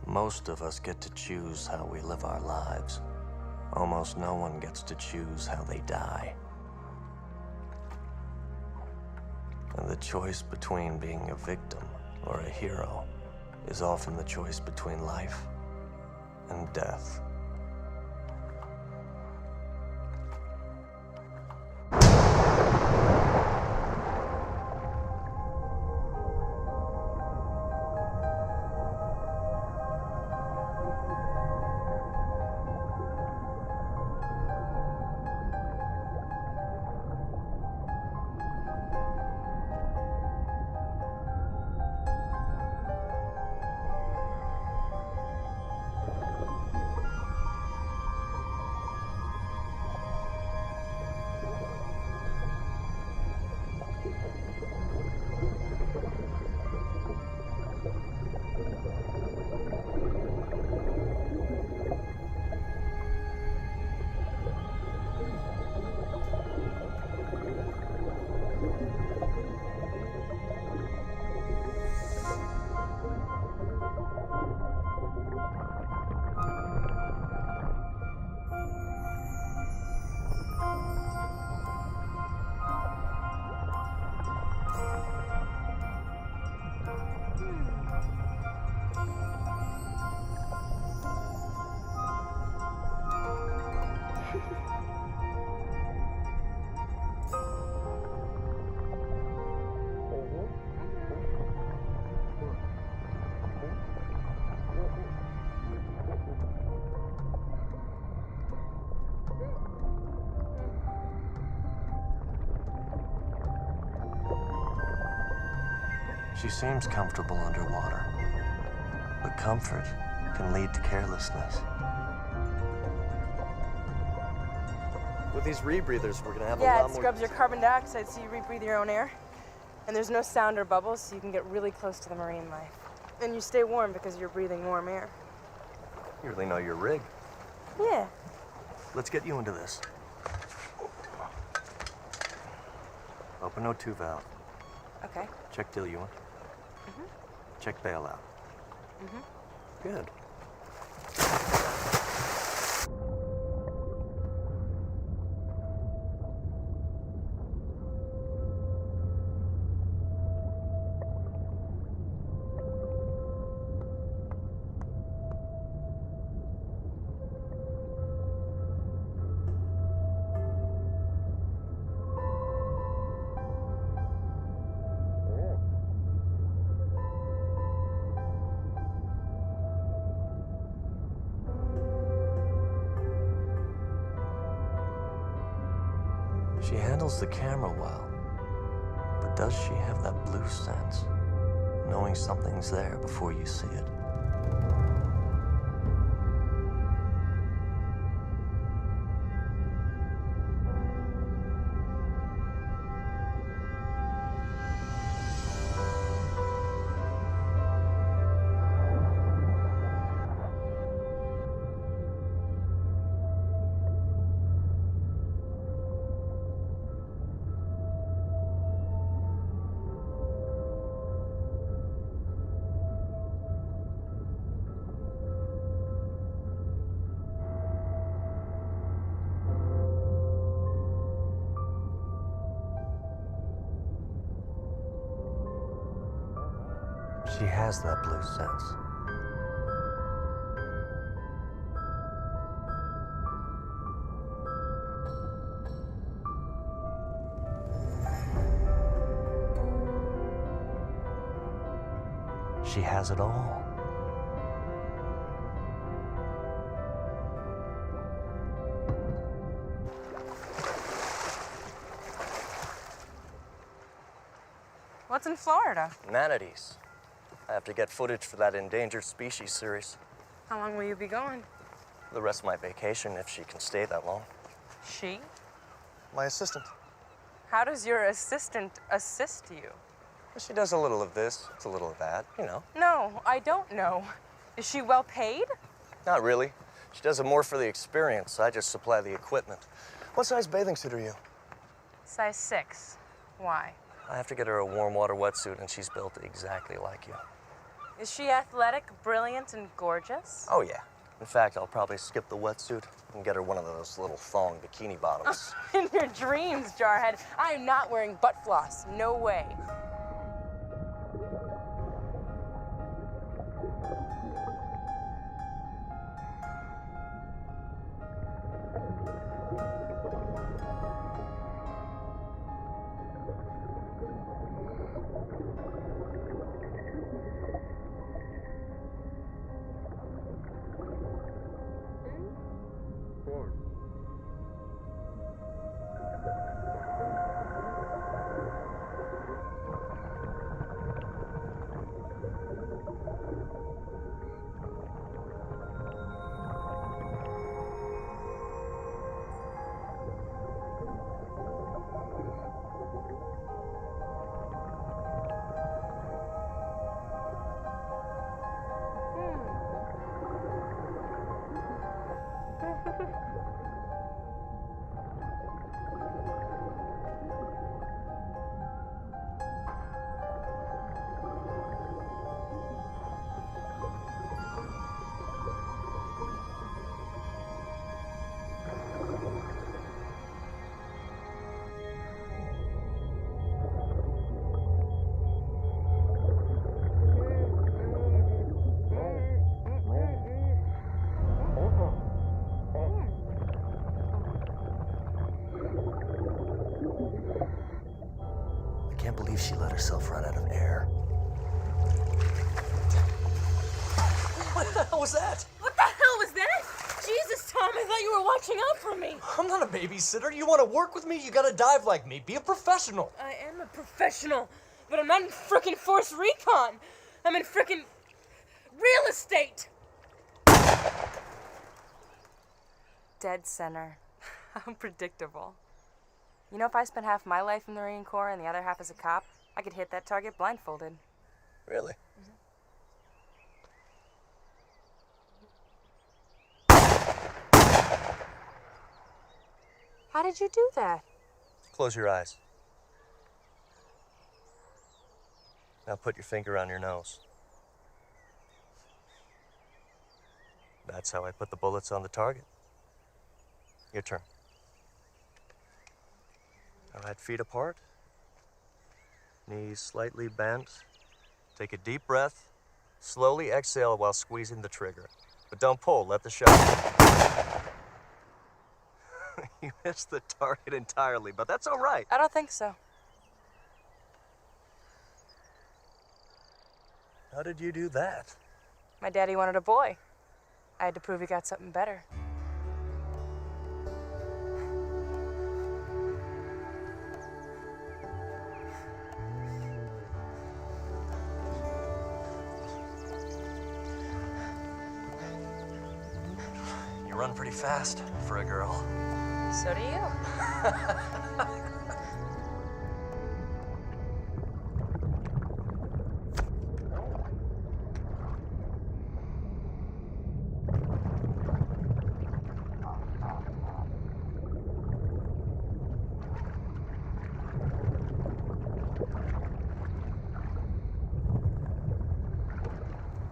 Most of us get to choose how we live our lives. Almost no one gets to choose how they die. And the choice between being a victim or a hero is often the choice between life and death. She seems comfortable underwater, but comfort can lead to carelessness. With these rebreathers, we're gonna have a lot Yeah, more... it scrubs your carbon dioxide so you rebreathe your own air. And there's no sound or bubbles, so you can get really close to the marine life. And you stay warm because you're breathing warm air. You really know your rig. Yeah. Let's get you into this. Open O2 valve. Okay. Check diluent. Check bailout. Good. She handles the camera well, but does she have that blue sense? Knowing something's there before you see it. She has that blue sense. She has it all. What's in Florida? Manatees. I have to get footage for that endangered species series. How long will you be going? The rest of my vacation, if she can stay that long. She? My assistant. How does your assistant assist you? She does a little of this, it's a little of that, you know. No, I don't know. Is she well paid? Not really. She does it more for the experience. I just supply the equipment. What size bathing suit are you? Size 6. Why? I have to get her a warm water wetsuit, and she's built exactly like you. Is she athletic, brilliant, and gorgeous? Oh, yeah. In fact, I'll probably skip the wetsuit and get her one of those little thong bikini bottoms. In your dreams, Jarhead. I am not wearing butt floss. No way. I can't believe she let herself run out of air. What the hell was that? What the hell was that? Jesus, Tom, I thought you were watching out for me. I'm not a babysitter. You want to work with me? You gotta dive like me. Be a professional. I am a professional, but I'm not in frickin' Force Recon. I'm in frickin' real estate. Dead center. How predictable. You know, if I spent half my life in the Marine Corps and the other half as a cop, I could hit that target blindfolded. Really? How did you do that? Close your eyes. Now put your finger on your nose. That's how I put the bullets on the target. Your turn. All right, feet apart. Knees slightly bent. Take a deep breath. Slowly exhale while squeezing the trigger. But don't pull, let the shot. You missed the target entirely, but that's all right. I don't think so. How did you do that? My daddy wanted a boy. I had to prove he got something better. You run pretty fast for a girl. So do you.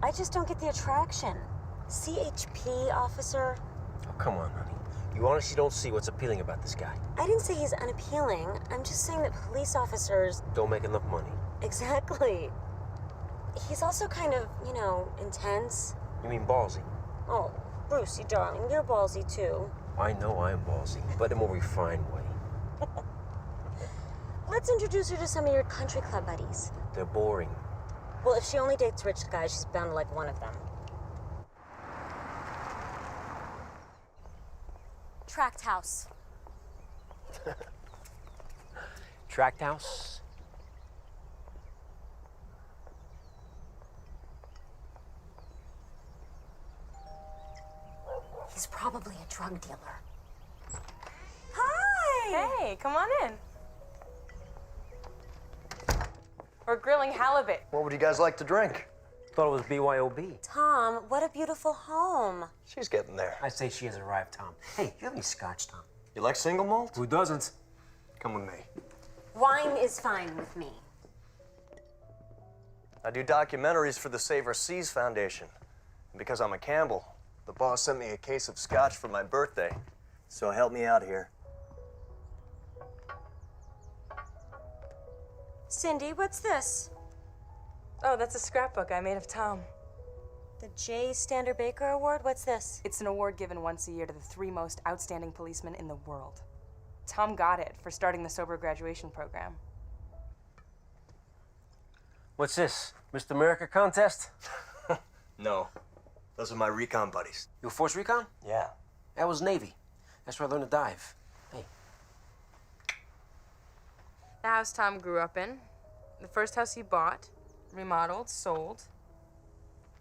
I just don't get the attraction. CHP, officer? Oh, come on, honey. You honestly don't see what's appealing about this guy. I didn't say he's unappealing. I'm just saying that police officers... Don't make enough money. Exactly. he's also kind of, intense. You mean ballsy? Oh, Brucey, darling, you're ballsy too. I know I'm ballsy, but in a more refined way. Let's introduce her to some of your country club buddies. They're boring. Well, if she only dates rich guys, she's bound to like one of them. Tract house. Tract house? He's probably a drug dealer. Hi! Hey, come on in. We're grilling halibut. What would you guys like to drink? Thought it was BYOB. Tom, what a beautiful home. She's getting there. I say she has arrived, Tom. Hey, you have any scotch, Tom? You like single malt? Who doesn't? Come with me. Wine is fine with me. I do documentaries for the Save Our Seas Foundation. And because I'm a Campbell, the boss sent me a case of scotch for my birthday. So help me out here. Cindy, what's this? Oh, that's a scrapbook I made of Tom. The J. Stander Baker Award? What's this? It's an award given once a year to the 3 most outstanding policemen in the world. Tom got it for starting the sober graduation program. What's this? Mr. America contest? No. Those are my recon buddies. You Force Recon? Yeah. That was Navy. That's where I learned to dive. Hey. The house Tom grew up in, the first house he bought, remodeled, sold,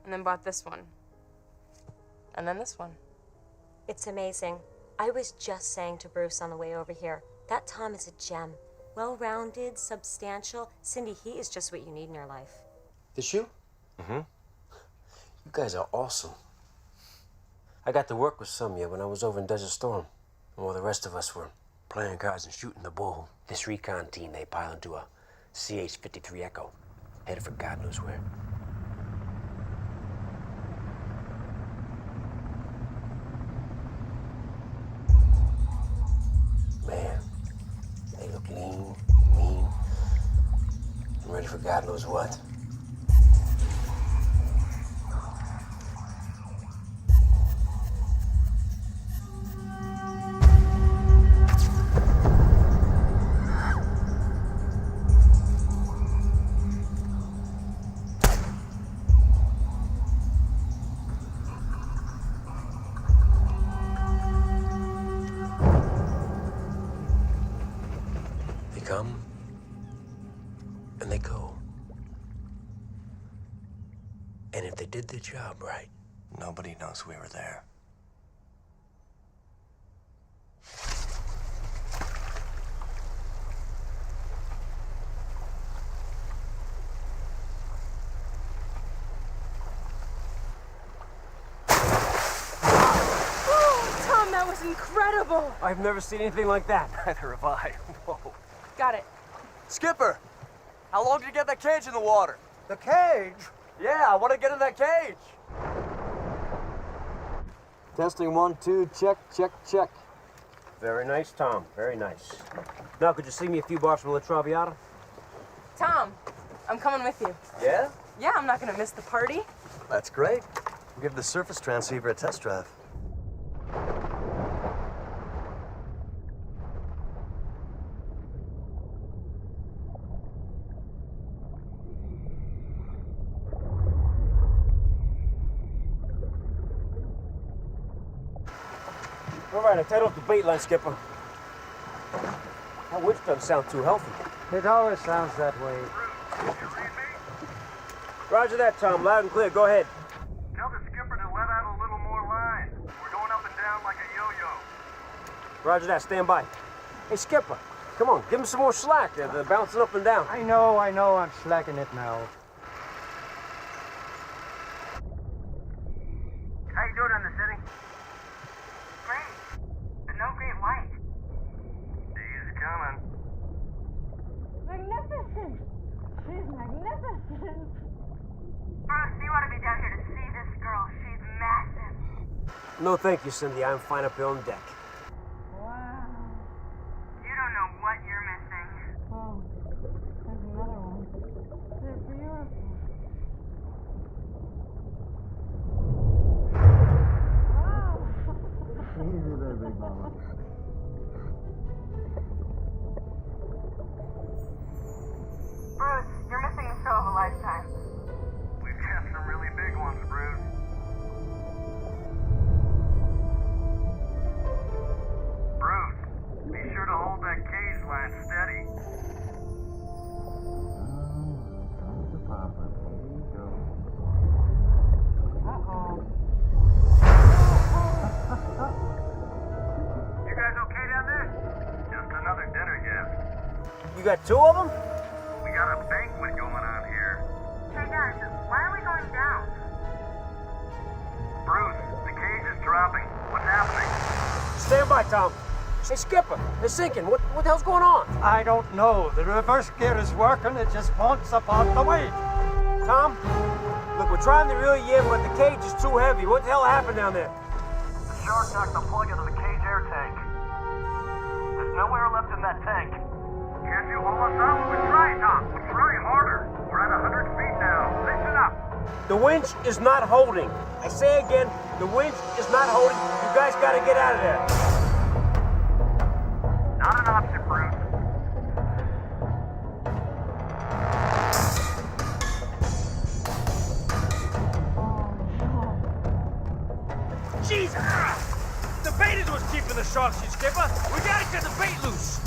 and then bought this one. And then this one. It's amazing. I was just saying to Bruce on the way over here, that Tom is a gem. Well-rounded, substantial. Cindy, he is just what you need in your life. This you? Mm-hmm. You guys are awesome. I got to work with some of you when I was over in Desert Storm. And while the rest of us were playing cards and shooting the bull, this recon team, they piled into a CH-53 Echo, headed for God knows where. Man, they look lean, mean, and ready for God knows what. Come and they go. And if they did their job right, Nobody knows we were there. Tom, that was incredible! I've never seen anything like that. Neither have I. Whoa. Got it. Skipper, how long did you get that cage in the water? The cage? Yeah, I want to get in that cage. Testing 1, 2, check, check, check. Very nice, Tom. Very nice. Now, could you sing me a few bars from La Traviata? Tom, I'm coming with you. Yeah? Yeah, I'm not gonna miss the party. That's great. We'll give the surface transceiver a test drive. All right, I tied off the bait line, Skipper. That winch doesn't sound too healthy. It always sounds that way. Roger that, Tom. Loud and clear. Go ahead. Tell the skipper to let out a little more line. We're going up and down like a yo-yo. Roger that. Stand by. Hey, Skipper, come on. Give him some more slack. They're bouncing up and down. I know, I'm slacking it now. How you doing in the city? Great. But no great white. He's coming. Magnificent! She's magnificent! Bruce, you ought to be down here to see this girl. She's massive. No, thank you, Cindy. I'm fine up here on deck. Wow. You don't know what you're missing. Oh, there's another one. They're beautiful. Bruce, you're missing the show of a lifetime. We've got some really big ones, Bruce. Bruce, be sure to hold that cage line steady. You guys okay down there? Just another dinner guest. You got two of them? We got a banquet going on here. Hey guys, why are we going down? Bruce, the cage is dropping. What's happening? Stand by, Tom. Hey, Skipper, they're sinking. What the hell's going on? I don't know. The reverse gear is working. It just won't support the weight. Tom, look, we're trying to reel you in, but the cage is too heavy. What the hell happened down there? The shark knocked the plug into the cage air tank. There's no air left in that tank. Can't you haul us up? We're trying, Tom. We're trying harder. We're at 100 feet now. Listen up. The winch is not holding. I say again, the winch is not holding. You guys gotta get out of there. Not an option, Bruce. Jesus! The bait is what's keeping the sharks, you Skipper. We gotta get the bait loose.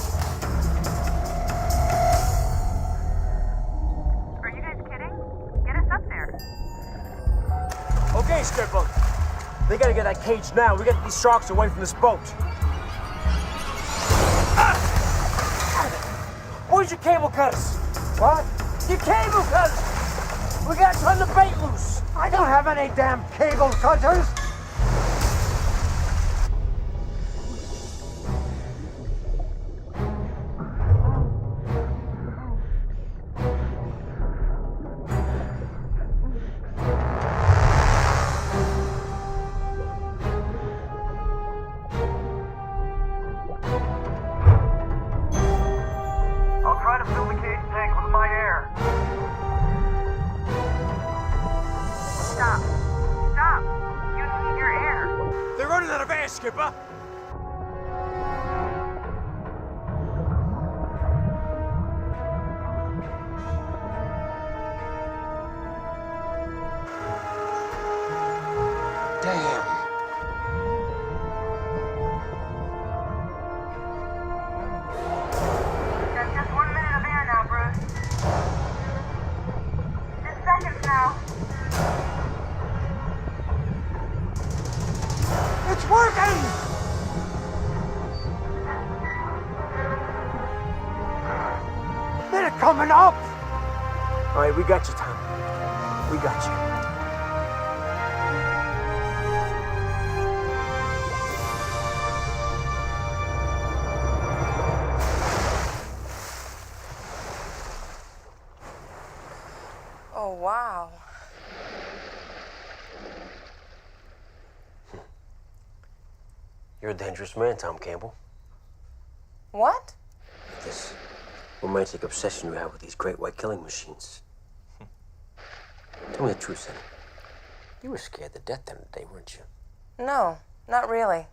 Are you guys kidding? Get us up there. Okay, Skipper. They gotta get that cage now. We gotta get these sharks away from this boat. Where's your cable cutters? What? Your cable cutters! We gotta turn the bait loose. I don't have any damn cable cutters. I'll try to fill the cage tank with my air. Stop. Stop. You need your air. They're running out of air, Skipper. Damn. That's just 1 minute of air now, Bruce. Just seconds now. It's working! They're coming up! All right, we got you, Tom. We got you. Oh, wow. You're a dangerous man, Tom Campbell. What? This romantic obsession you have with these great white killing machines. Tell me the truth, Sonny. You were scared to death the other day, weren't you? No, not really.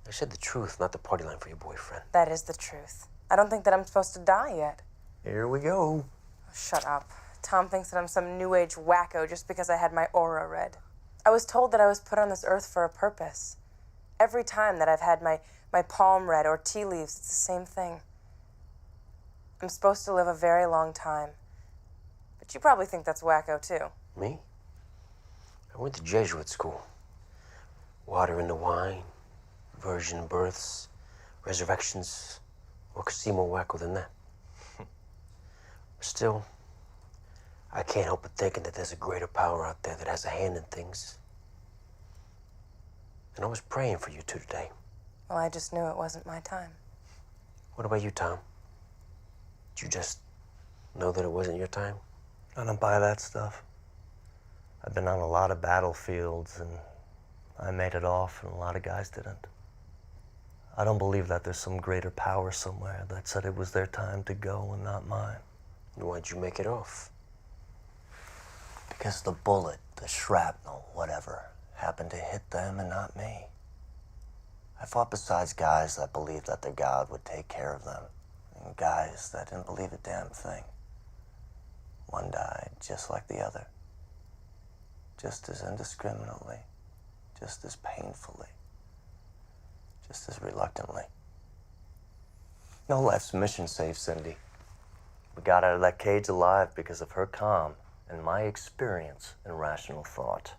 I said the truth, not the party line for your boyfriend. That is the truth. I don't think that I'm supposed to die yet. Here we go. Shut up. Tom thinks that I'm some new age wacko just because I had my aura read. I was told that I was put on this earth for a purpose. Every time that I've had my palm read or tea leaves, it's the same thing. I'm supposed to live a very long time. But you probably think that's wacko too. Me? I went to Jesuit school. Water in the wine, virgin births, resurrections. What could seem more wacko than that? Still, I can't help but thinking that there's a greater power out there that has a hand in things. And I was praying for you two today. Well, I just knew it wasn't my time. What about you, Tom? Did you just know that it wasn't your time? I don't buy that stuff. I've been on a lot of battlefields, and I made it off, and a lot of guys didn't. I don't believe that there's some greater power somewhere that said it was their time to go and not mine. Why'd you make it off? Because the bullet, the shrapnel, whatever, happened to hit them and not me. I fought beside guys that believed that their God would take care of them, and guys that didn't believe a damn thing. One died just like the other, just as indiscriminately, just as painfully, just as reluctantly. No life's mission saved Cindy. We got out of that cage alive because of her calm and my experience in rational thought.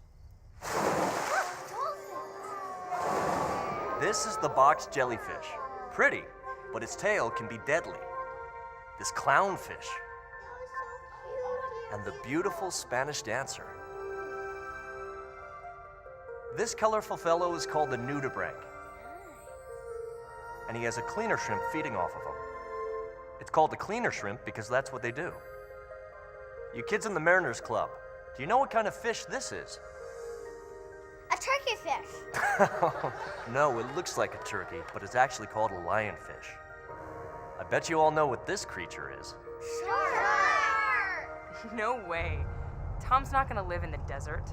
This is the box jellyfish. Pretty, but its tail can be deadly. This clownfish. And the beautiful Spanish dancer. This colorful fellow is called the nudibranch. And he has a cleaner shrimp feeding off of him. It's called the cleaner shrimp because that's what they do. You kids in the Mariners Club, do you know what kind of fish this is? A turkey fish. No, it looks like a turkey, but it's actually called a lionfish. I bet you all know what this creature is. Sure. No way. Tom's not gonna live in the desert.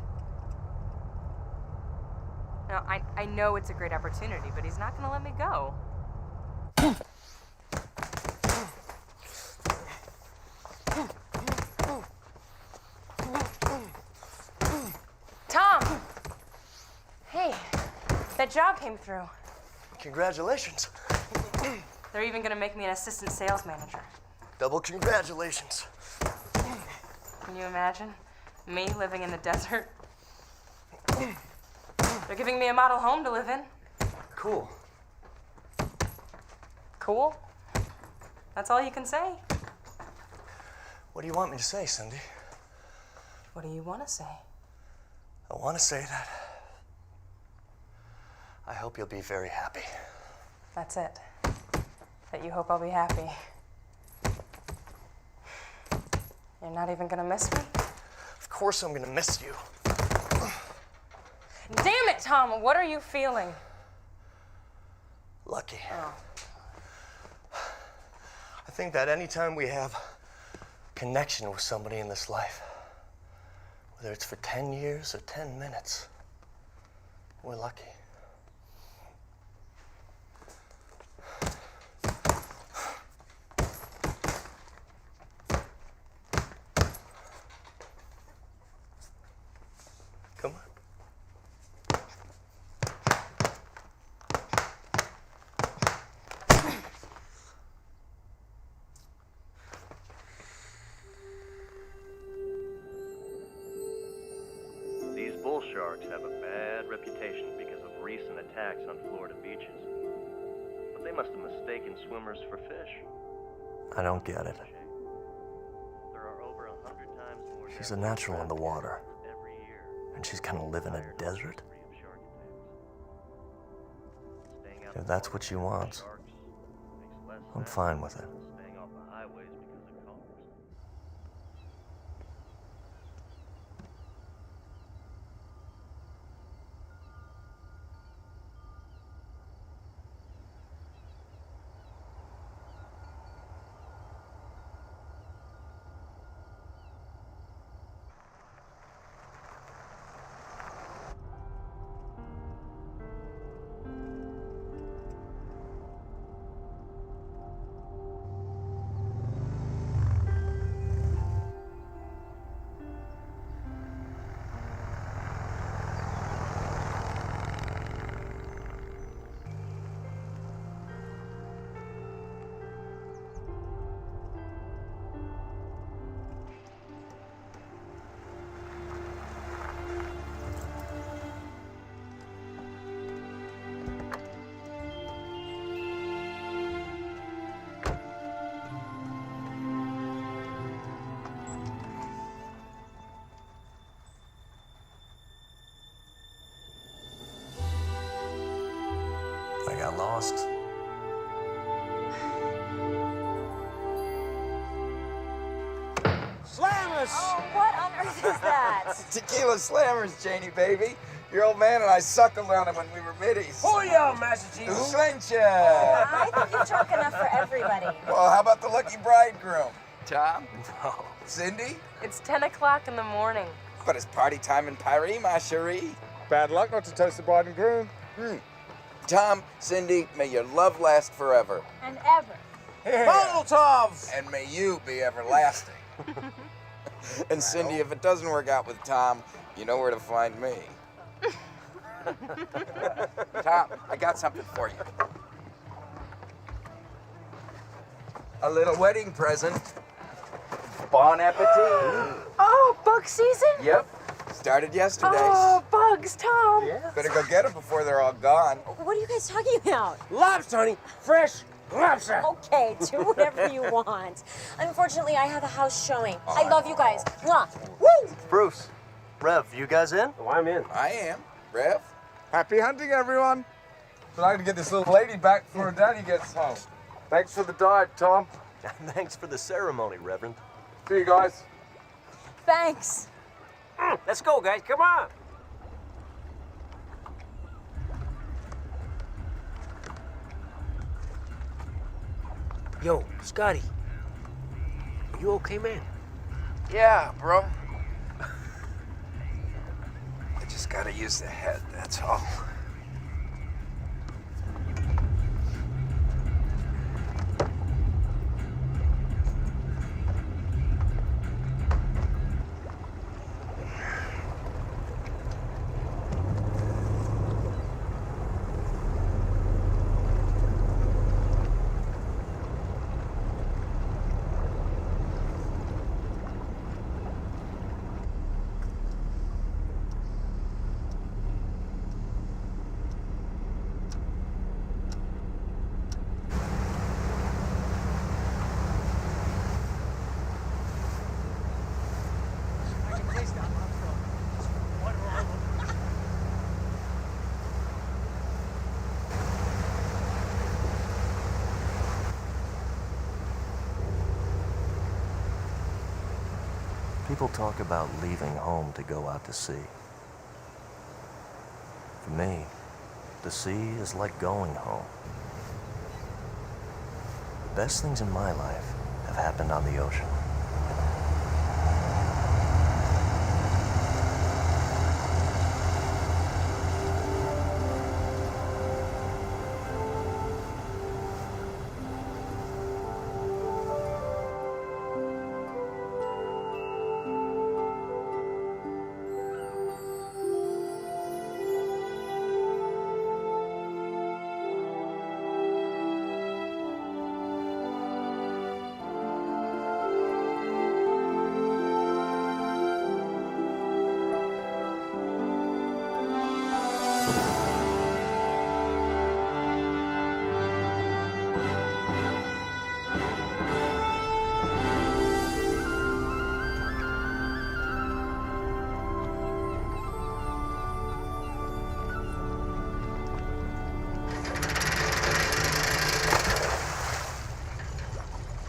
Now, I know it's a great opportunity, but he's not gonna let me go. Tom! Hey, that job came through. Congratulations. They're even gonna make me an assistant sales manager. Double congratulations. Can you imagine? Me living in the desert? They're giving me a model home to live in. Cool. Cool? That's all you can say? What do you want me to say, Cindy? What do you want to say? I want to say that I hope you'll be very happy. That's it. That you hope I'll be happy. You're not even gonna miss me? Of course I'm gonna miss you. Damn it, Tom! What are you feeling? Lucky. Oh. I think that anytime we have connection with somebody in this life, whether it's for 10 years or 10 minutes, we're lucky. Come on. These bull sharks have a bad reputation because of recent attacks on Florida beaches. But they must have mistaken swimmers for fish. I don't get it. There are over 100 times more. She's a natural in the water, every year. and she's gonna live in a desert? Free of shark attacks. Staying out If of that's water what she with wants, sharks makes less I'm sense fine with it. than staying off the highways because of cars. I got lost. Slammers! Oh, what on earth is that? Tequila slammers, Janie, baby. Your old man and I suckled on him when we were middies. Booyah, Massachusetts! Slincha! I think you've drunk enough for everybody. Well, how about the lucky bridegroom? Tom? No. Cindy? It's 10 o'clock in the morning. But it's party time in Paris, ma chérie. Bad luck not to toast the bride and groom. Tom, Cindy, may your love last forever. And ever. Mazel tov! And may you be everlasting. And Cindy, if it doesn't work out with Tom, you know where to find me. Tom, I got something for you. A little wedding present. Bon appetit. Oh, bug season? Yep. Started yesterday. Oh, bugs, Tom. Yeah. Better go get them before they're all gone. What are you guys talking about? Lobster, honey. Fresh lobster. Okay, do whatever you want. Unfortunately, I have a house showing. I love you guys. Mwah. Woo! Bruce, Rev, you guys in? Oh, I'm in. I am. Rev? Happy hunting, everyone. But I gotta get this little lady back before her daddy gets home. Thanks for the dive, Tom. Thanks for the ceremony, Reverend. See you guys. Thanks. Let's go, guys. Come on. Yo, Scotty. Are you okay, man? Yeah, bro. I just gotta use the head, that's all. People talk about leaving home to go out to sea. For me, the sea is like going home. The best things in my life have happened on the ocean.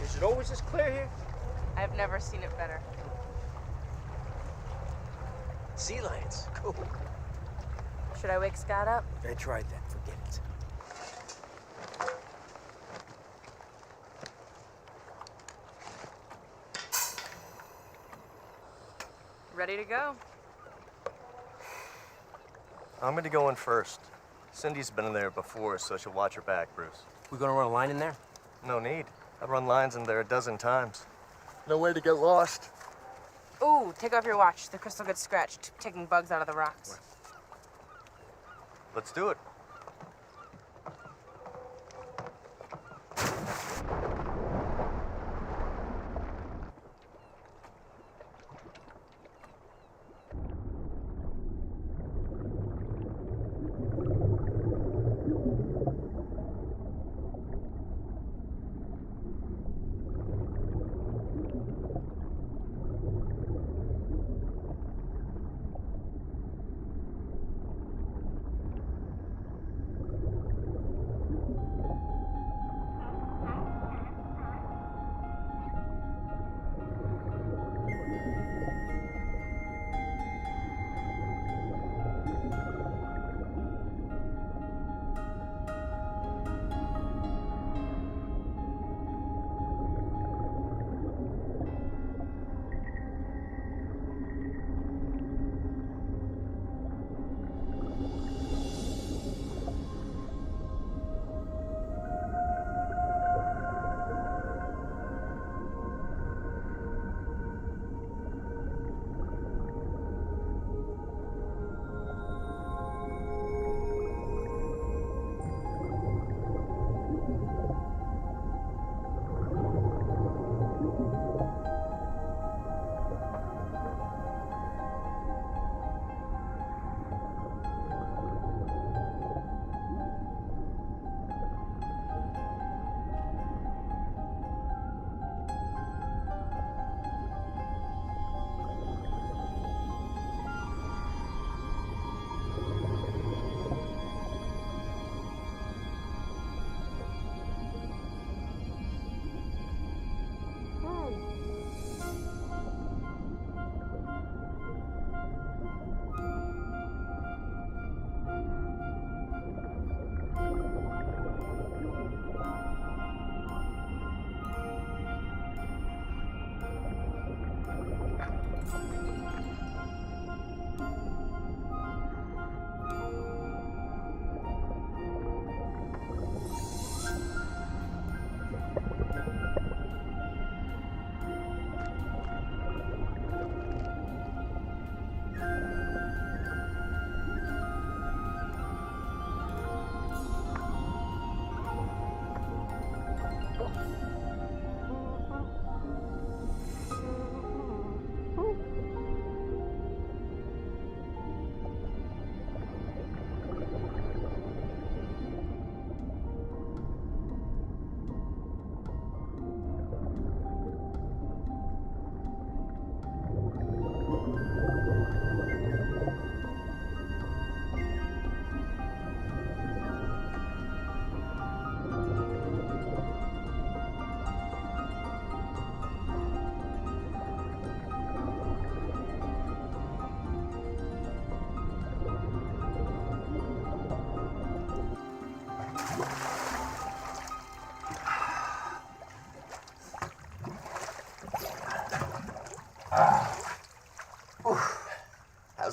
Is it always this clear here? I've never seen it better. Sea lions. Cool. Should I wake Scott up? I tried that. Forget it. Ready to go. I'm gonna go in first. Cindy's been in there before, so she'll watch her back, Bruce. We gonna run a line in there? No need. I've run lines in there a dozen times. No way to get lost. Ooh, take off your watch. The crystal gets scratched, taking bugs out of the rocks. Let's do it.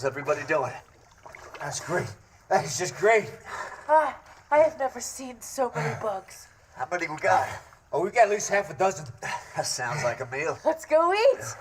How's everybody doing? That's great. That is just great. I have never seen so many bugs. How many we got? Oh, we got at least half a dozen. That sounds like a meal. Let's go eat.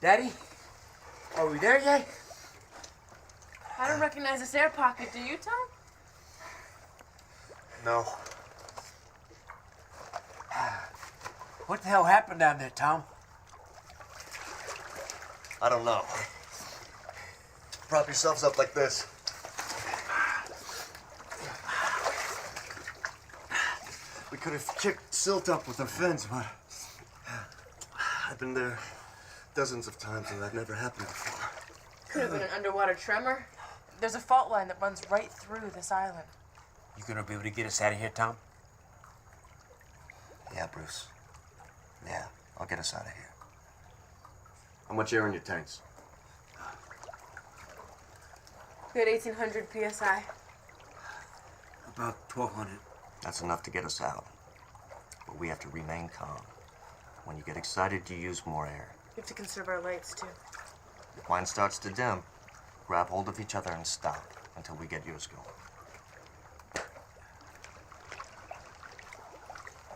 Daddy? Are we there yet? I don't recognize this air pocket, do you, Tom? No. What the hell happened down there, Tom? I don't know. Prop yourselves up like this. We could have kicked silt up with our fins, but I've been there dozens of times and that never happened before. Could have been an underwater tremor. There's a fault line that runs right through this island. You gonna be able to get us out of here, Tom? Yeah, Bruce. Yeah, I'll get us out of here. How much air in your tanks? We had 1,800 psi. About 1,200. That's enough to get us out. But we have to remain calm. When you get excited, you use more air. We have to conserve our lights, too. If mine starts to dim, grab hold of each other and stop until we get yours going.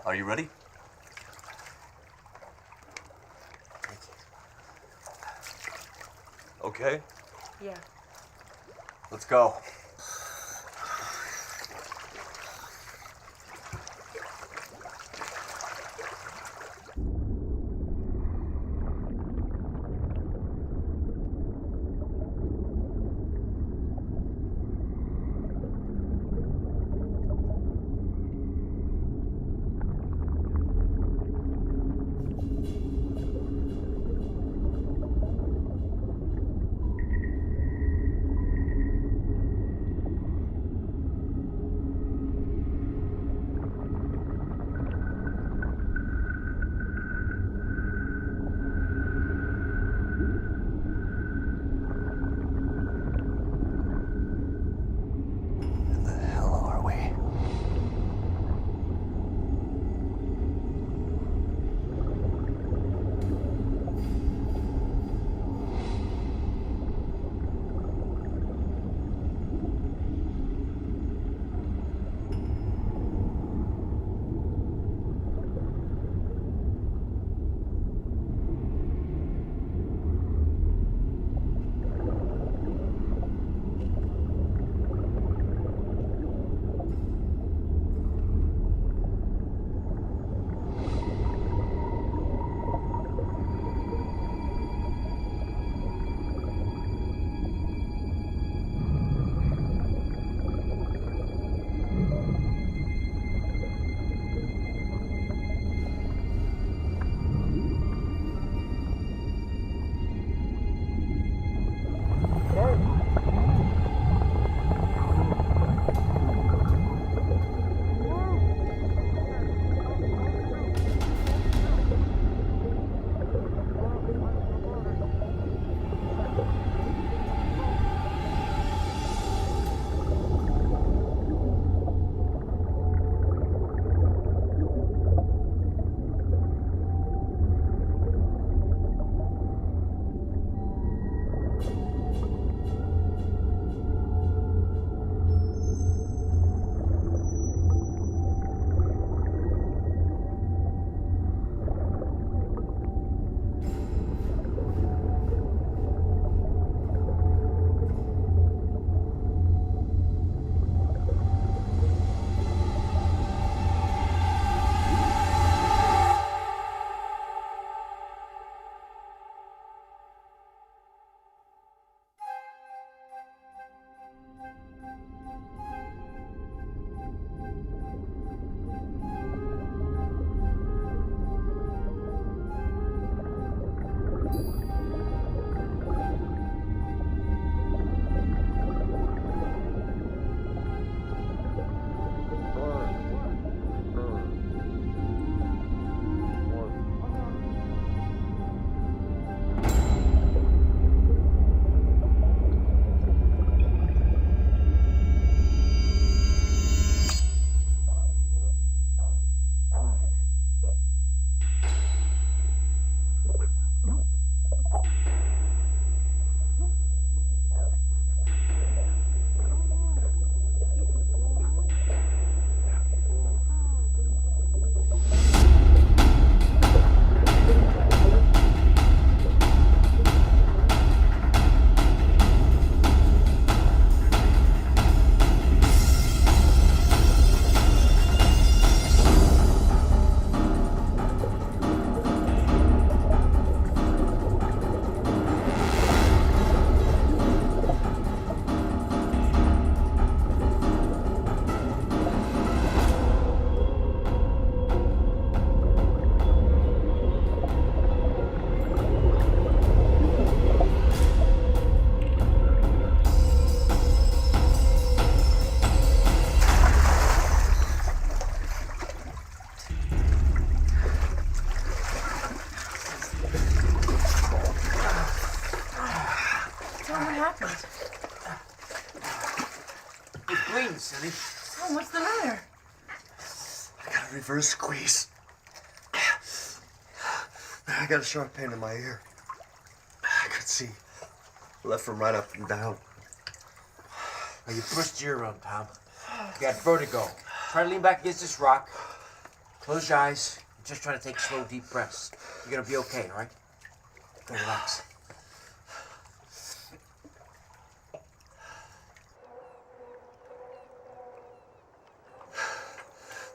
Are you ready? Okay, Yeah. let's go. happened? It's bleeding, silly. Tom, what's the matter? I got a reverse squeeze. I got a sharp pain in my ear. I could see left from right, up and down. Now you pushed your ear, Tom. You got vertigo. Try to lean back against this rock. Close your eyes. Just try to take slow, deep breaths. You're gonna be okay, all right? Go relax.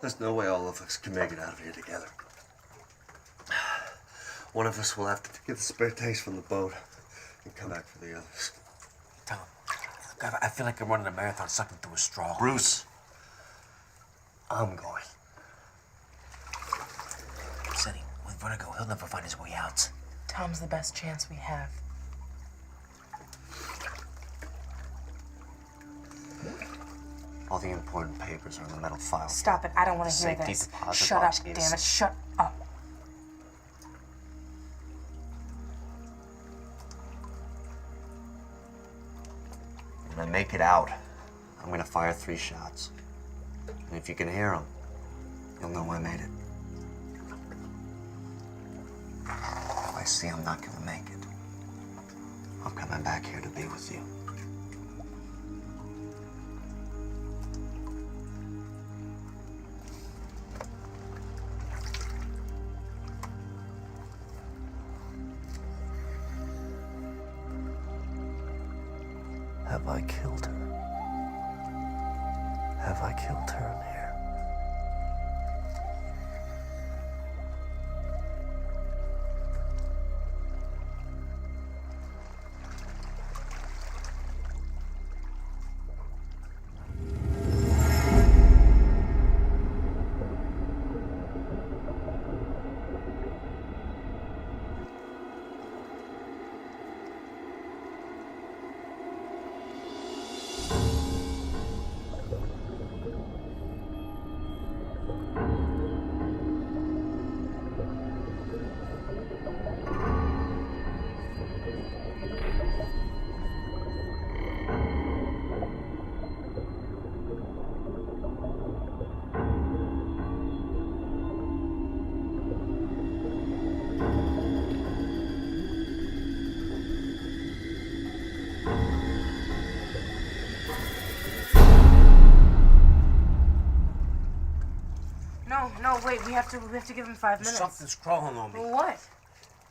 There's no way all of us can make it out of here together. One of us will have to get the spare tanks from the boat and come back for the others. Tom, God, I feel like I'm running a marathon sucking through a straw. Bruce, I'm going. Sonny, with vertigo, he'll never find his way out. Tom's the best chance we have. All the important papers are in the metal file. Stop it. I don't want to hear Safety this. deposit Shut up, box damn is- it. Shut up. When I make it out, I'm gonna fire 3 shots. And if you can hear them, you'll know I made it. If I see I'm not gonna make it, I'm coming back here to be with you. Have I killed her? Have I killed her in here? No, wait. We have to give him 5 minutes. Something's crawling on me. Well, what?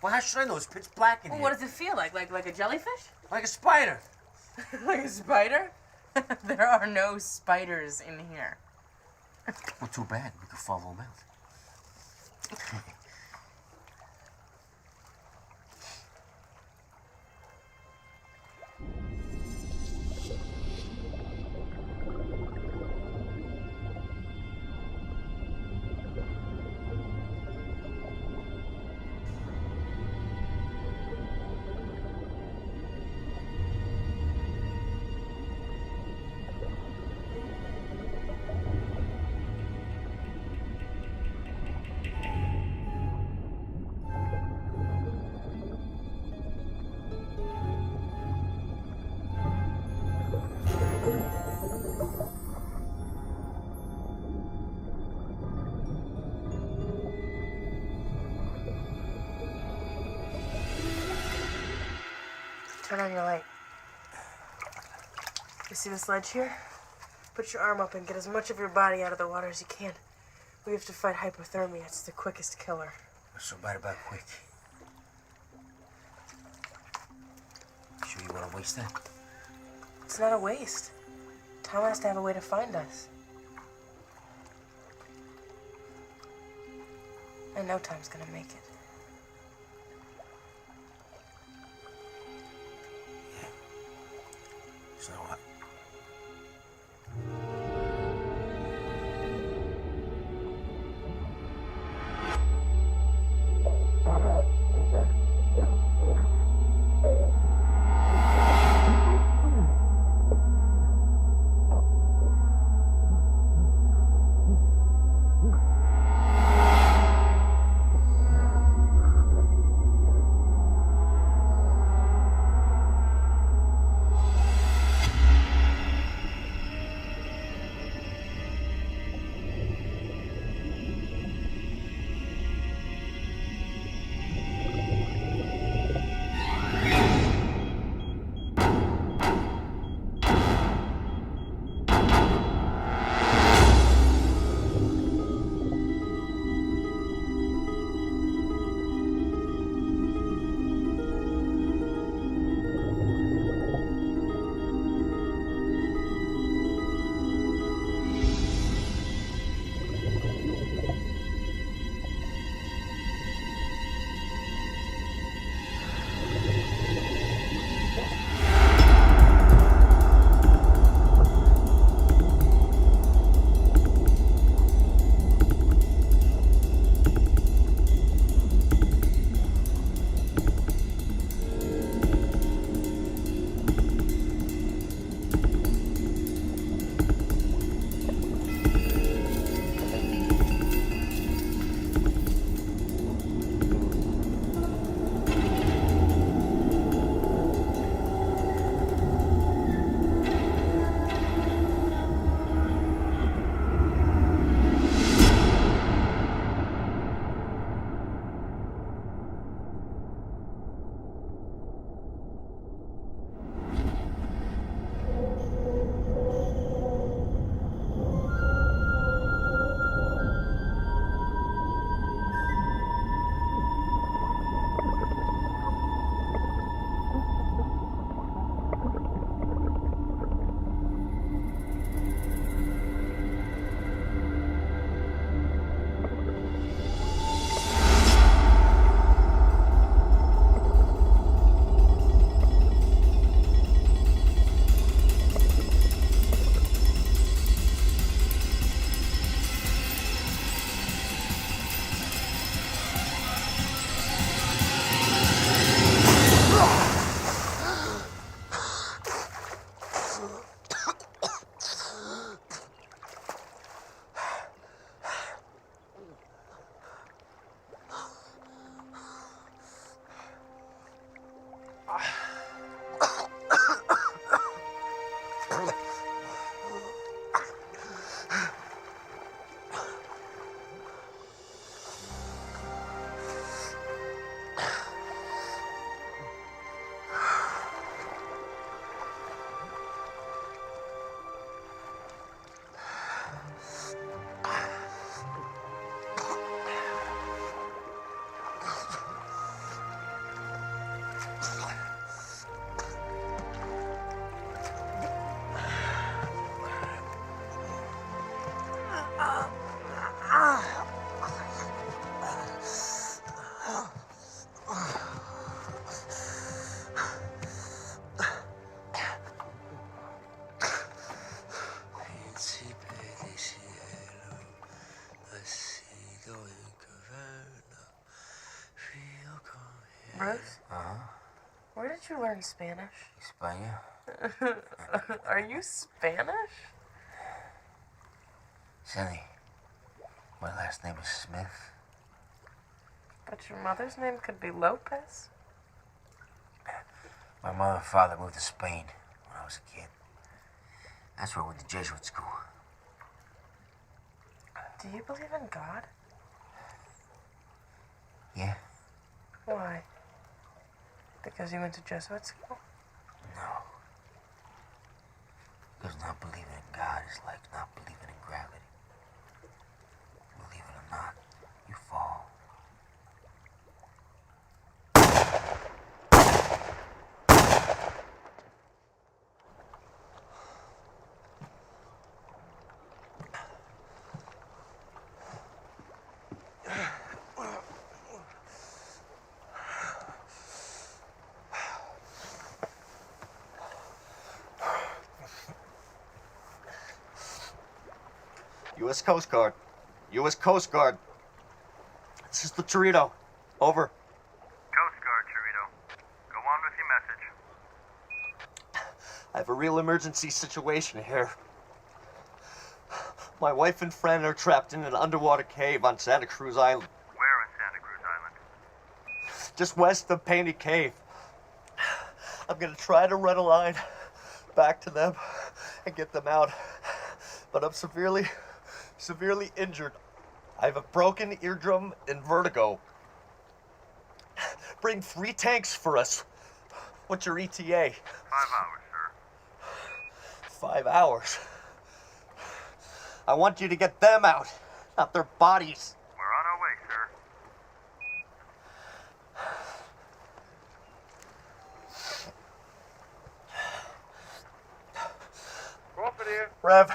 Well, how should I know? It's pitch black in Well, here. what does it feel like? Like a jellyfish? Like a spider. Like a spider? There are no spiders in here. Well, too bad. We could follow him out. Turn on your light. You see this ledge here? Put your arm up and get as much of your body out of the water as you can. We have to fight hypothermia. It's the quickest killer. What's so bad about quick? Sure you want to waste that? It's not a waste. Tom has to have a way to find us. I know Tom's gonna make it. So what? Bruce? Where did you learn Spanish? España. Are you Spanish? Sonny, my last name is Smith. But your mother's name could be Lopez. My mother and father moved to Spain when I was a kid. That's where I went to Jesuit school. Do you believe in God? Yeah? Why? Because you went to Jesuit school? No. Because not believing in God is like not believing in gravity. Believe it or not, you fall. U.S. Coast Guard. U.S. Coast Guard. This is the Torito. Over. Coast Guard, Chirito. Go on with your message. I have a real emergency situation here. My wife and friend are trapped in an underwater cave on Santa Cruz Island. Where in Santa Cruz Island? Just west of Painted Cave. I'm gonna try to run a line back to them and get them out. But I'm severely injured. I have a broken eardrum and vertigo. Bring 3 tanks for us. What's your ETA? 5 hours, sir. 5 hours. I want you to get them out, not their bodies. We're on our way, sir. Crawford here. Rev,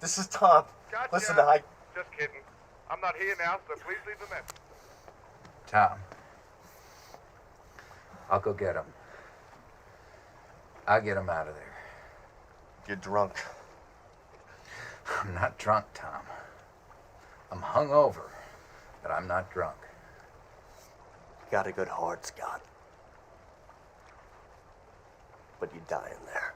this is Tom. Gotcha. Listen, I... Just kidding. I'm not here now, so please leave a message. Tom, I'll go get him. I'll get him out of there. You're drunk. I'm not drunk, Tom. I'm hungover, but I'm not drunk. You got a good heart, Scott. But you die in there.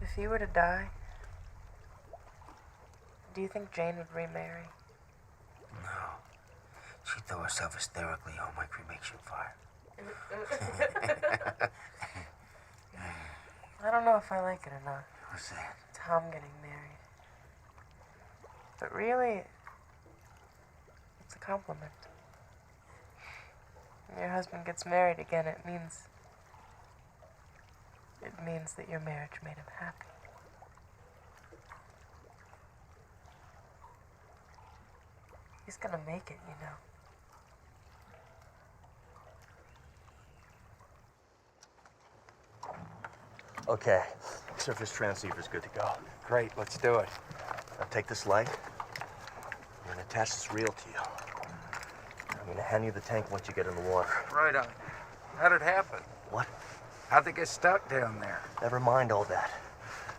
If you were to die, Do you think Jane would remarry? No. She'd throw herself hysterically on my cremation fire. I don't know if I like it or not. What's that? Tom getting married. But really, it's a compliment. When your husband gets married again, it means that your marriage made him happy. He's gonna make it, you know. Okay, surface transceiver's good to go. Great, let's do it. Now take this light. I'm gonna attach this reel to you. I'm gonna hand you the tank once you get in the water. Right on. How'd it happen? What? How'd they get stuck down there? Never mind all that.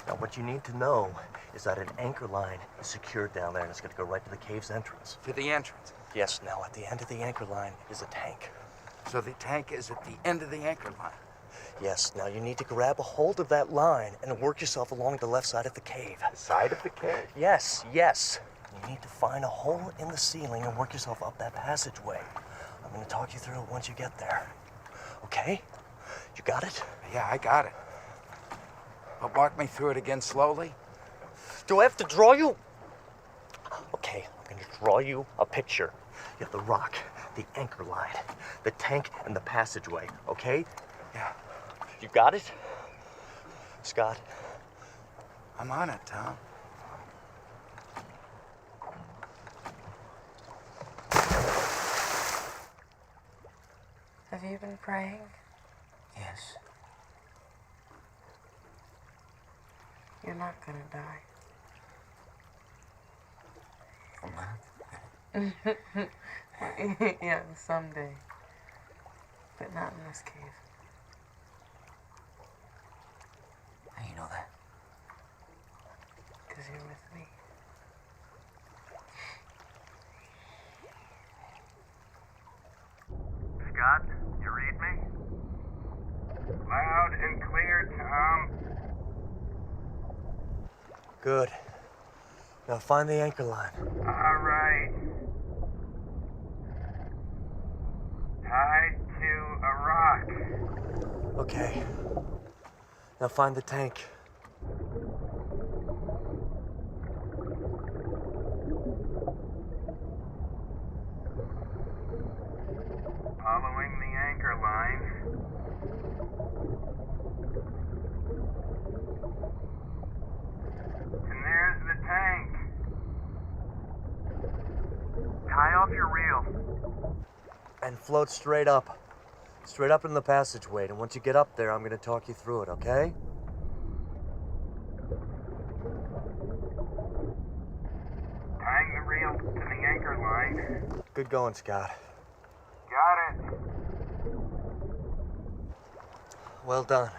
Now what you need to know is that an anchor line is secured down there and it's gonna go right to the cave's entrance. To the entrance? Yes, now at the end of the anchor line is a tank. So the tank is at the end of the anchor line? Yes, now you need to grab a hold of that line and work yourself along the left side of the cave. The side of the cave? Yes, yes. You need to find a hole in the ceiling and work yourself up that passageway. I'm gonna talk you through it once you get there. Okay? You got it? Yeah, I got it. But walk me through it again slowly. Do I have to draw you? Okay, I'm gonna draw you a picture. You have the rock, the anchor line, the tank, and the passageway, okay? Yeah. You got it? Scott? I'm on it, Tom. Have you been praying? Yes. You're not gonna die. I'm not? Yeah, someday. But not in this cave. How you know that? Because you're with me. Scott, you read me? Loud and clear, Tom. Good. Now find the anchor line. All right. Tied to a rock. Okay. Now find the tank. Following the anchor line. And there's the tank. Tie off your reel. And float straight up. Straight up in the passageway. And once you get up there, I'm gonna talk you through it, okay? Tying the reel to the anchor line. Good going, Scott. Got it. Well done.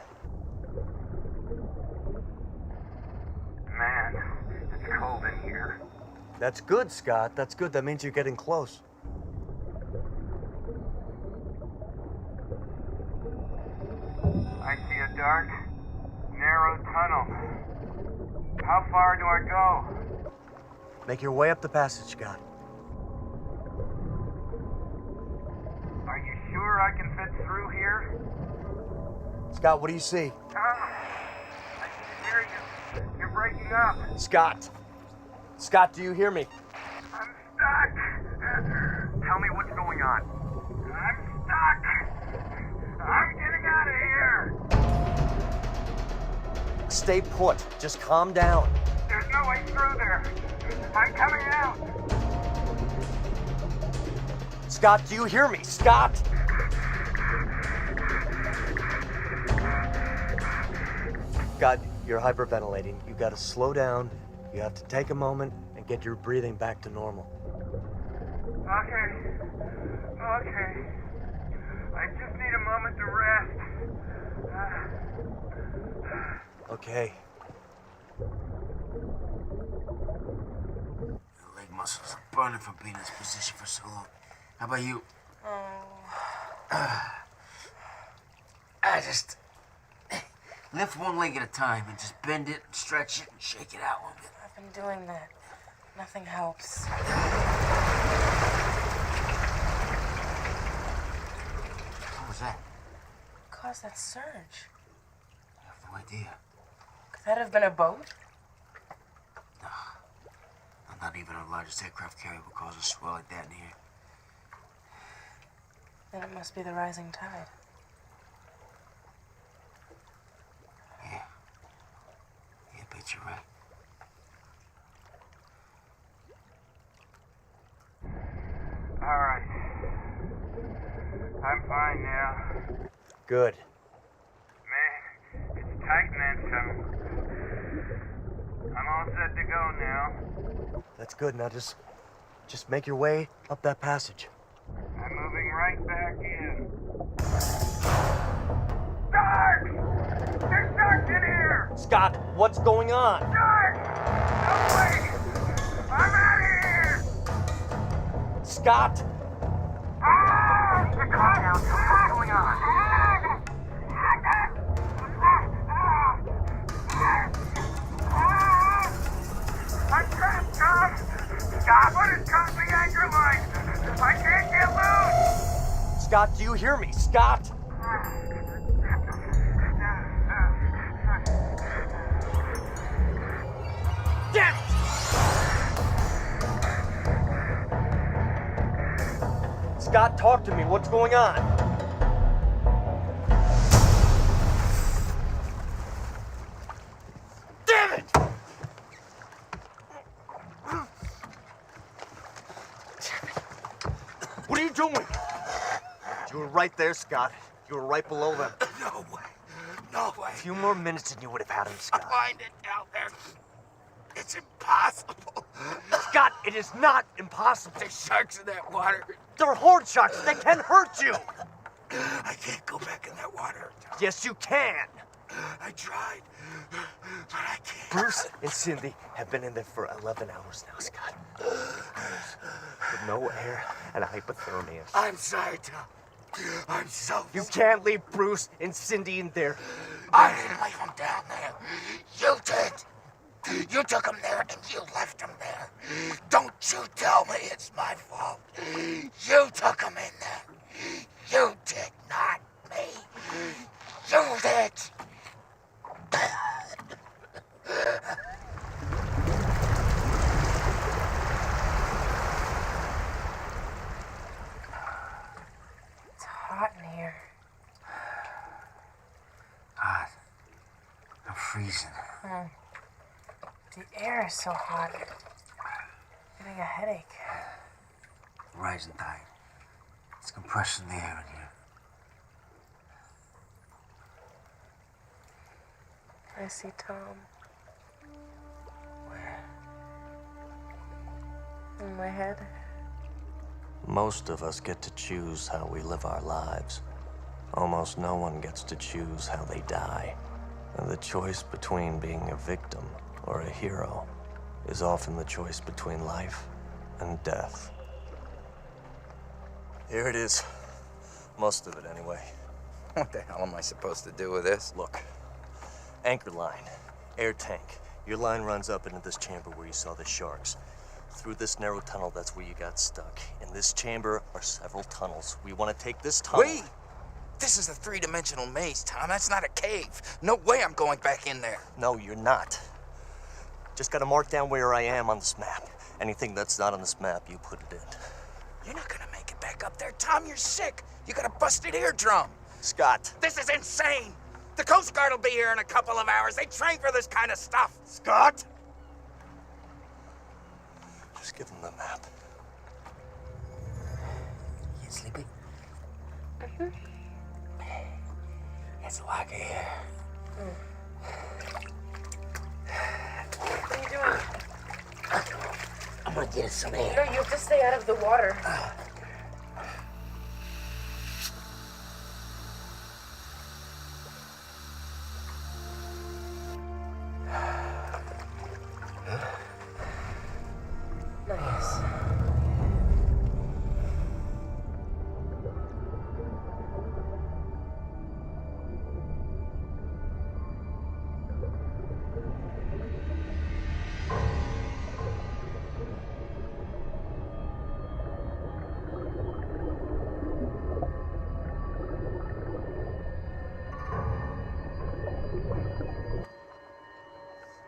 Man, it's cold in here. That's good, Scott. That's good. That means you're getting close. I see a dark, narrow tunnel. How far do I go? Make your way up the passage, Scott. Are you sure I can fit through here? Scott, what do you see? I can hear you. You're breaking up. Scott! Scott, do you hear me? I'm stuck. Tell me what's going on. I'm stuck. I'm getting out of here. Stay put. Just calm down. There's no way through there. I'm coming out. Scott, do you hear me? Scott! God, you're hyperventilating. You gotta slow down. You have to take a moment and get your breathing back to normal. Okay. I just need a moment to rest. Okay. Your leg muscles are burning from being in this position for so long. How about you? I just lift one leg at a time and just bend it and stretch it and shake it out one bit. I've been doing that. Nothing helps. What was that? Caused that surge. I have no idea. Could that have been a boat? Not even our largest aircraft carrier would cause a swell like that in here. Then it must be the rising tide. Yeah. Yeah, I bet you're right. All right. I'm fine now. Good. Man, it's tightening some. I'm all set to go now. That's good. Now just make your way up that passage. I'm moving right back in. Sharks! There's sharks in here! Scott, what's going on? Sharks! No way! I'm out of here! Scott! Ah! Calm down, tell me what's going on. I'm trapped, Tom! Stop! What is cut the anchor line? I can't get loose! Scott, do you hear me? Scott! Damn it! Scott, talk to me. What's going on? Damn it! What are you doing? You were right there, Scott. You were right below them. No way. No way. A few more minutes and you would have had him, Scott. Find it down there. It's impossible. Scott, it is not impossible. There's sharks in that water. They're horde sharks. They can hurt you. I can't go back in that water. Yes, you can. I tried, but I can't. Bruce and Cindy have been in there for 11 hours now, Scott. With no air and hypothermia. I'm sorry, Tom. I'm so You can't leave Bruce and Cindy in there. I didn't leave them down there. You did. You took them there and you left them there. Don't you tell me it's my fault. You took them in there. You did, not me. You did. It's hot in here. Hot. I'm freezing. The air is so hot. Getting a headache. Rising tide. It's compressing the air in here. I see Tom. Where? In my head. Most of us get to choose how we live our lives. Almost no one gets to choose how they die. And the choice between being a victim or a hero is often the choice between life and death. Here it is. Most of it, anyway. What the hell am I supposed to do with this? Look. Anchor line. Air tank. Your line runs up into this chamber where you saw the sharks. Through this narrow tunnel, that's where you got stuck. In this chamber are several tunnels. We want to take this tunnel. Wait! This is a three-dimensional maze, Tom. That's not a cave. No way I'm going back in there. No, you're not. Just gotta mark down where I am on this map. Anything that's not on this map, you put it in. You're not gonna make it back up there, Tom. You're sick. You got a busted eardrum. Scott. This is insane. The Coast Guard will be here in a couple of hours. They train for this kind of stuff. Scott! Just give them the map. You sleepy? It's like air. What are you doing? I'm gonna get some air. No, you have to stay out of the water. Nice.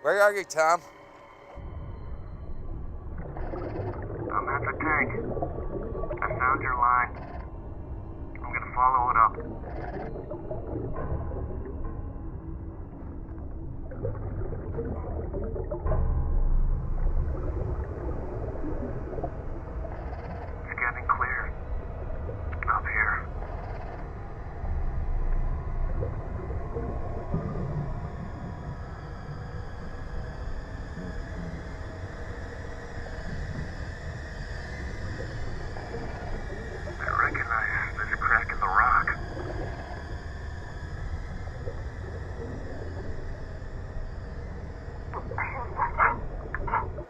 Where are you, Tom? I'm at the tank. I found your line. I'm gonna follow it up. It's getting clear. Up here. I recognize this crack in the rock.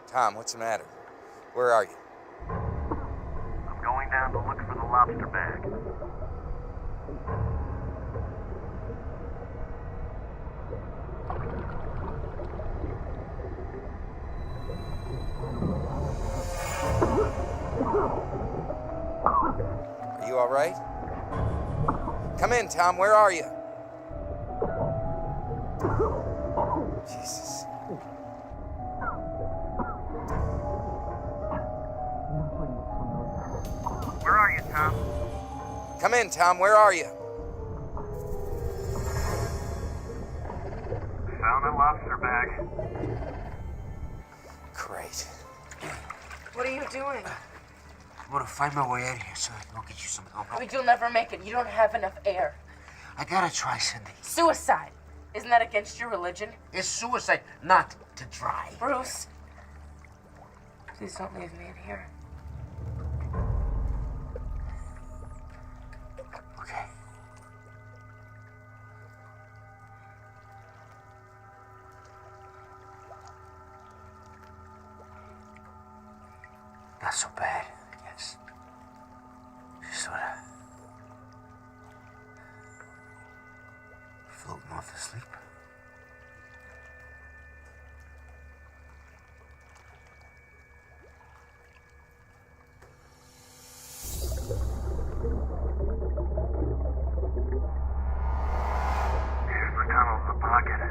Tom, what's the matter? Where are you? I'm going down to look for the lobster bag. Are you all right? Come in, Tom. Where are you? Jesus. Where are you, Tom? Come in, Tom. Where are you? Found a lobster bag. Great. What are you doing? I'm gonna find my way out of here so I can go get you some help. I mean, you'll never make it. You don't have enough air. I gotta try, Cindy. Suicide. Isn't that against your religion? It's suicide not to try. Bruce. Please don't leave me in here. Okay. Not so bad, I guess. Just sort of floating off to sleep. Here's the tunnel to the pocket.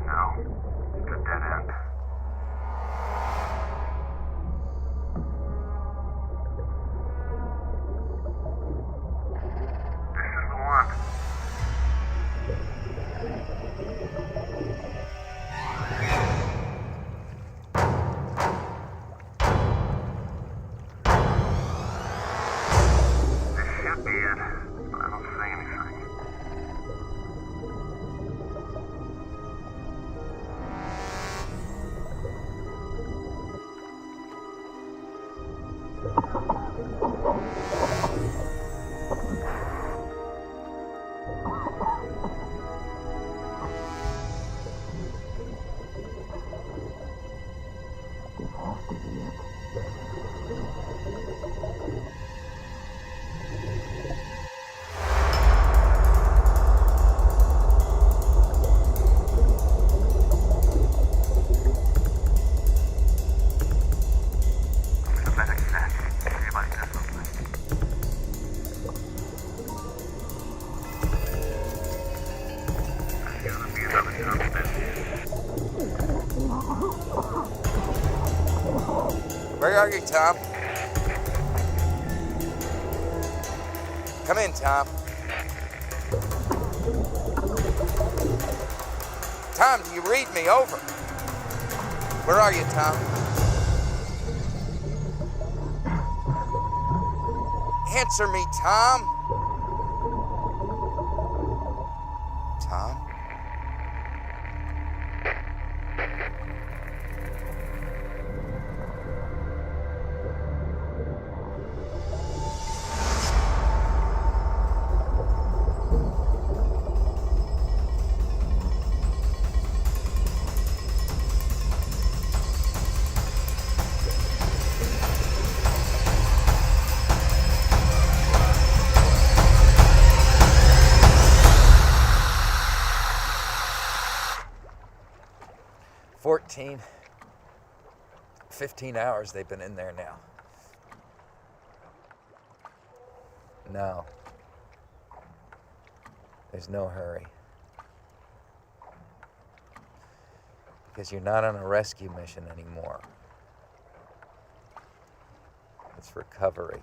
No, it's a dead end. This is the one. This should be it, but I don't see anything. I better check. See if I can do something. There's gotta be another tunnel in here. Where are you, Tom? Come in, Tom. Tom, do you read me? Over. Where are you, Tom? Answer me, Tom. Tom? $14, 15 hours they've been in there now. No. There's no hurry. Because you're not on a rescue mission anymore. It's recovery.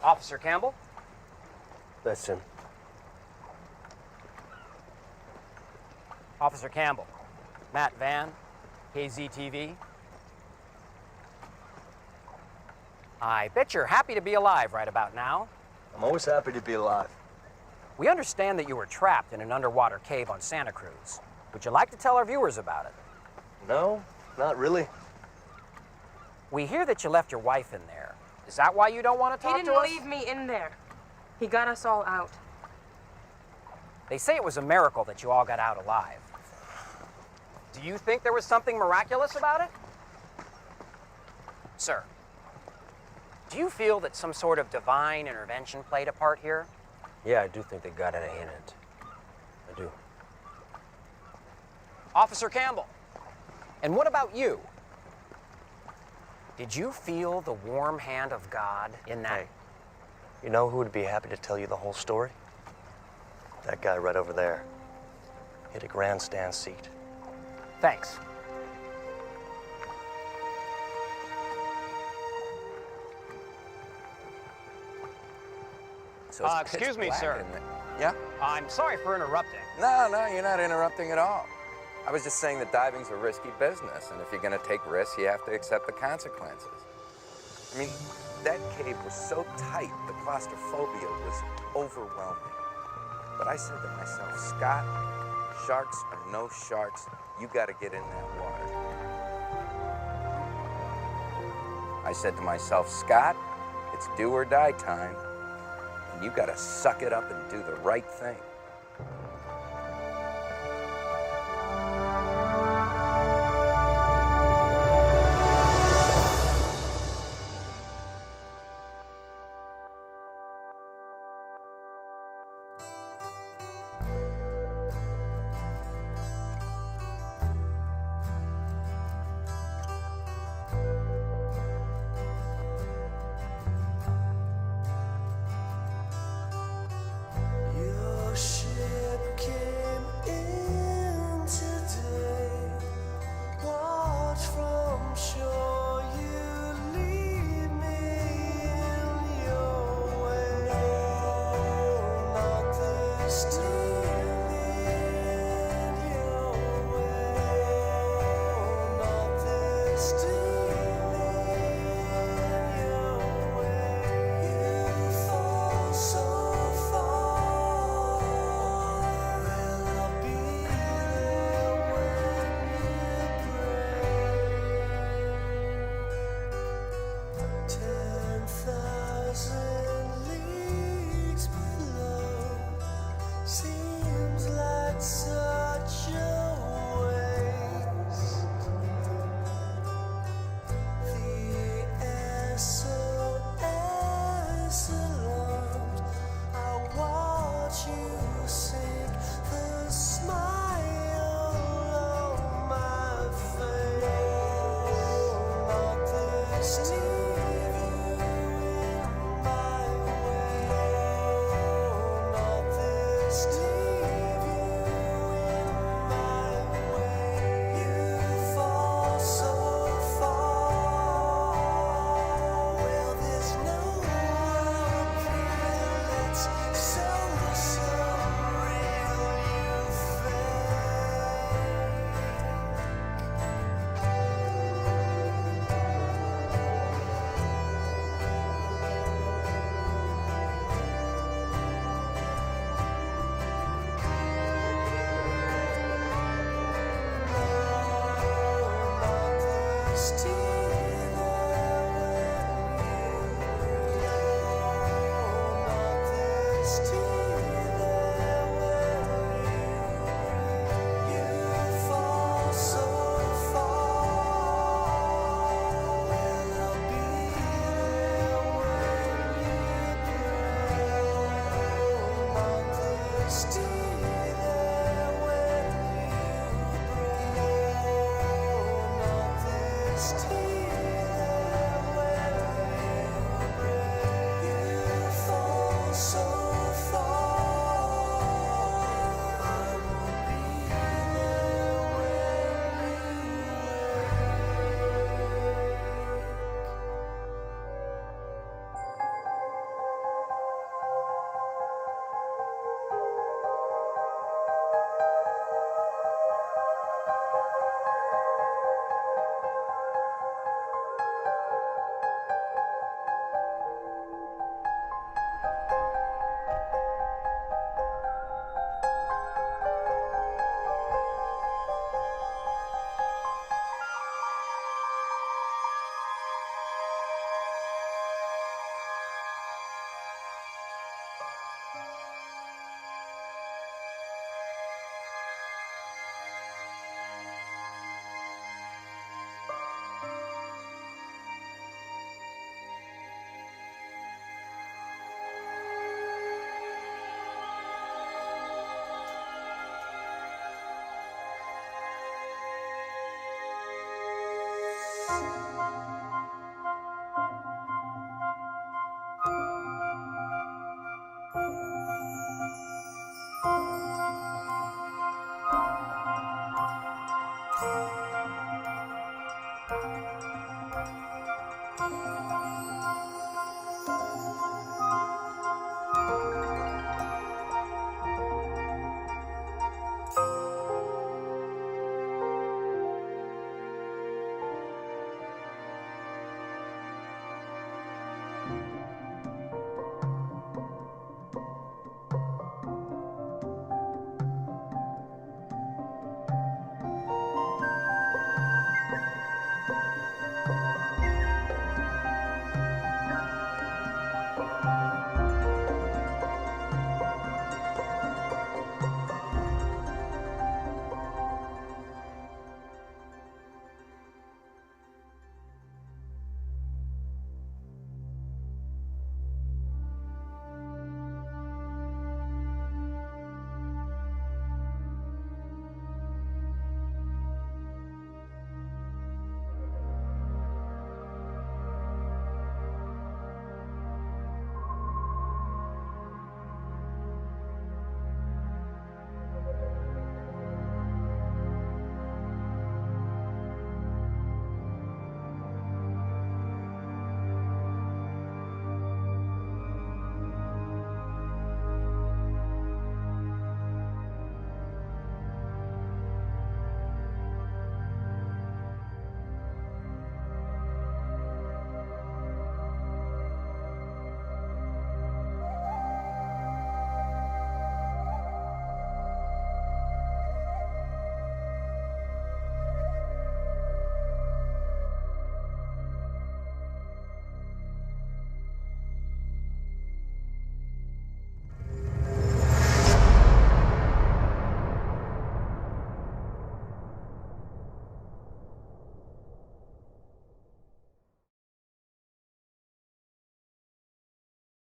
Officer Campbell? That's him. Officer Campbell. Matt Van, KZTV. I bet you're happy to be alive right about now. I'm always happy to be alive. We understand that you were trapped in an underwater cave on Santa Cruz. Would you like to tell our viewers about it? No, not really. We hear that you left your wife in there. Is that why you don't want to talk to us? He didn't leave me in there. He got us all out. They say it was a miracle that you all got out alive. Do you think there was something miraculous about it? Sir, do you feel that some sort of divine intervention played a part here? Yeah, I do think they got out of hand. I do. Officer Campbell, and what about you? Did you feel the warm hand of God in that? Hey, you know who would be happy to tell you the whole story? That guy right over there. Hit a grandstand seat. Thanks. So it's pitch excuse me, black sir. in there. Yeah? I'm sorry for interrupting. No, you're not interrupting at all. I was just saying that diving's a risky business, and if you're gonna take risks, you have to accept the consequences. I mean, that cave was so tight, the claustrophobia was overwhelming. But I said to myself, Scott, sharks or no sharks, you gotta get in that water. I said to myself, Scott, it's do or die time, and you gotta suck it up and do the right thing.